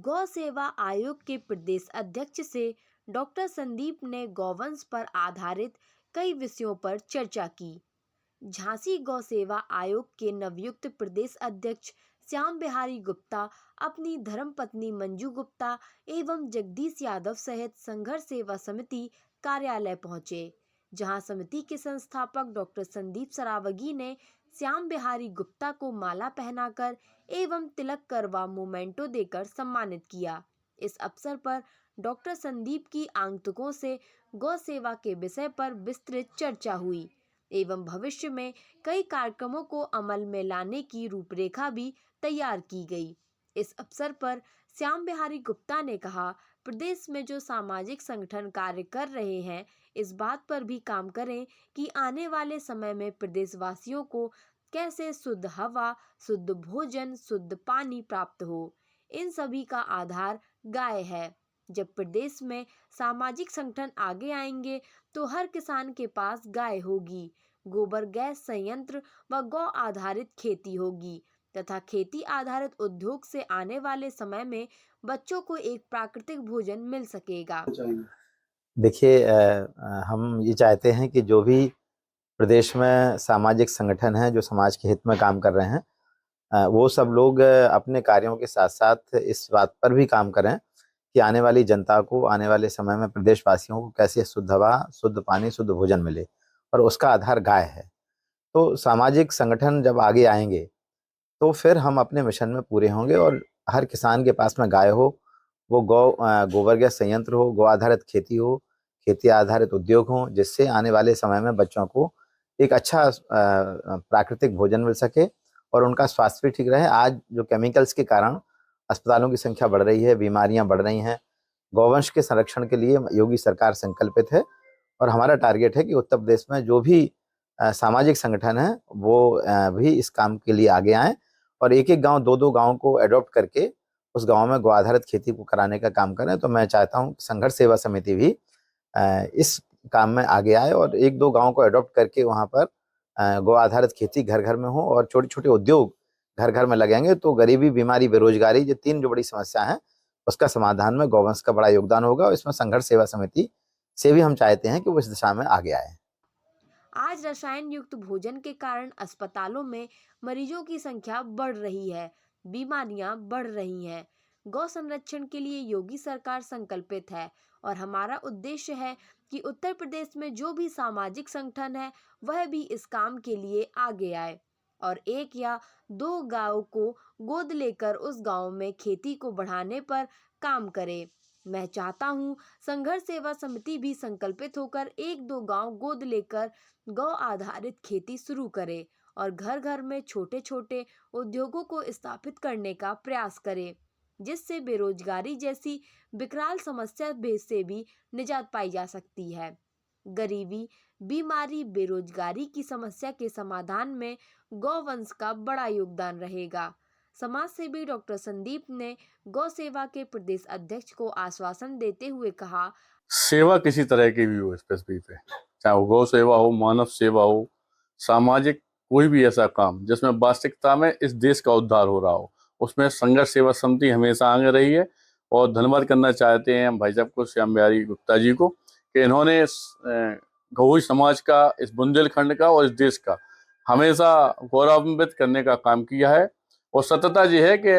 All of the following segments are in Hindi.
गौ सेवा आयोग के प्रदेश अध्यक्ष से डॉक्टर संदीप ने गौवंश पर आधारित कई विषयों पर चर्चा की। झांसी गौ सेवा आयोग के नवयुक्त प्रदेश अध्यक्ष श्याम बिहारी गुप्ता अपनी धर्मपत्नी मंजू गुप्ता एवं जगदीश यादव सहित संघर्ष सेवा समिति कार्यालय पहुंचे, जहां समिति के संस्थापक डॉक्टर संदीप सरावगी ने श्याम बिहारी गुप्ता को माला पहनाकर एवं तिलक करवा मोमेंटो देकर सम्मानित किया। इस अवसर पर डॉक्टर संदीप की आगंतुकों से गौ सेवा के विषय पर विस्तृत चर्चा हुई एवं भविष्य में कई कार्यक्रमों को अमल में लाने की रूपरेखा भी तैयार की गई। इस अवसर पर श्याम बिहारी गुप्ता ने कहा, प्रदेश में जो सामाजिक संगठन कार्य कर रहे हैं, इस बात पर भी काम करें कि आने वाले समय में प्रदेशवासियों को कैसे शुद्ध हवा, शुद्ध भोजन, शुद्ध पानी प्राप्त हो। इन सभी का आधार गाय है। जब प्रदेश में सामाजिक संगठन आगे आएंगे तो हर किसान के पास गाय होगी, गोबर गैस संयंत्र व गौ आधारित खेती होगी तथा खेती आधारित उद्योग से आने वाले समय में बच्चों को एक प्राकृतिक भोजन मिल सकेगा। देखिए, हम ये चाहते हैं कि जो भी प्रदेश में सामाजिक संगठन हैं जो समाज के हित में काम कर रहे हैं, वो सब लोग अपने कार्यों के साथ साथ इस बात पर भी काम करें कि आने वाली जनता को आने वाले समय में प्रदेशवासियों को कैसे शुद्ध हवा, शुद्ध पानी, शुद्ध भोजन मिले, और उसका आधार गाय है। तो सामाजिक संगठन जब आगे आएंगे तो फिर हम अपने मिशन में पूरे होंगे और हर किसान के पास में गाय हो, वो गोबर गैस संयंत्र हो, गौ आधारित खेती हो, खेती आधारित उद्योग हो, जिससे आने वाले समय में बच्चों को एक अच्छा प्राकृतिक भोजन मिल सके और उनका स्वास्थ्य भी ठीक रहे। आज जो केमिकल्स के कारण अस्पतालों की संख्या बढ़ रही है, बीमारियां बढ़ रही हैं, गौवंश के संरक्षण के लिए योगी सरकार संकल्पित है और हमारा टारगेट है कि उत्तर प्रदेश में जो भी सामाजिक संगठन है वो भी इस काम के लिए आगे आएँ और एक एक गांव, दो दो गांव को एडॉप्ट करके उस गांव में गौ आधारित खेती को कराने का काम करें। तो मैं चाहता हूं संघर्ष सेवा समिति भी इस काम में आगे आए और एक दो गांव को एडॉप्ट करके वहां पर गौ आधारित खेती घर घर में हो और छोटे छोटे उद्योग घर घर में लगेंगे तो गरीबी, बीमारी, बेरोजगारी, ये तीन जो बड़ी समस्या है उसका समाधान में गौवंश का बड़ा योगदान होगा और इसमें संघर्ष सेवा समिति से भी हम चाहते हैं कि वो इस दिशा में आगे आए। आज रसायन युक्त भोजन के कारण अस्पतालों में मरीजों की संख्या बढ़ रही है, बीमारियां बढ़ रही हैं। गौ संरक्षण के लिए योगी सरकार संकल्पित है और हमारा उद्देश्य है कि उत्तर प्रदेश में जो भी सामाजिक संगठन है वह भी इस काम के लिए आगे आए और एक या दो गांव को गोद लेकर उस गांव में खेती को बढ़ाने पर काम करे। मैं चाहता हूं संघर्ष सेवा समिति भी संकल्पित होकर एक दो गांव गोद लेकर गौ आधारित खेती शुरू करे और घर घर में छोटे छोटे उद्योगों को स्थापित करने का प्रयास करे, जिससे बेरोजगारी जैसी विकराल समस्या से भी निजात पाई जा सकती है। गरीबी, बीमारी, बेरोजगारी की समस्या के समाधान में गौवंश का बड़ा योगदान रहेगा। समाज सेवी डॉक्टर संदीप ने गौ सेवा के प्रदेश अध्यक्ष को आश्वासन देते हुए कहा, सेवा किसी तरह की भी हो, इस पृथ्वी पे चाहे वो गौ सेवा हो, मानव सेवा हो, सामाजिक कोई भी ऐसा काम जिसमें वास्तविकता में इस देश का उद्धार हो रहा हो, उसमें संघर्ष सेवा समिति हमेशा आगे रही है। और धन्यवाद करना चाहते हैं हम भाई साहब को, श्याम बिहारी गुप्ता जी को, कि इन्होंने गौवी समाज का, इस बुंदेलखंड का और इस देश का हमेशा गौरवान्वित करने का काम किया है। और सत्यता ये है कि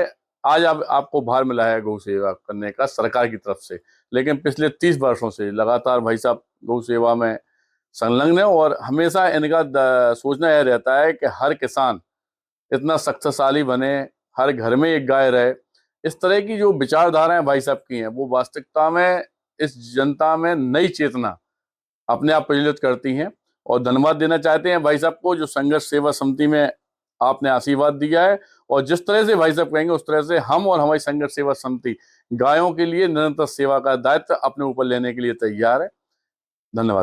आज आपको भार मिला है गौ सेवा करने का सरकार की तरफ से, लेकिन पिछले 30 वर्षों से लगातार भाई साहब गौ सेवा में संलग्न है और हमेशा इनका सोचना यह रहता है कि हर किसान इतना शक्तिशाली बने, हर घर में एक गाय रहे। इस तरह की जो विचारधाराएं भाई साहब की हैं वो वास्तविकता में इस जनता में नई चेतना अपने आप प्रज्वलित करती हैं। और धन्यवाद देना चाहते हैं भाई साहब को जो संघर्ष सेवा समिति में आपने आशीर्वाद दिया है। और जिस तरह से भाई साहब कहेंगे उस तरह से हम और हमारी संघर्ष सेवा समिति गायों के लिए निरंतर सेवा का दायित्व अपने ऊपर लेने के लिए तैयार है। धन्यवाद।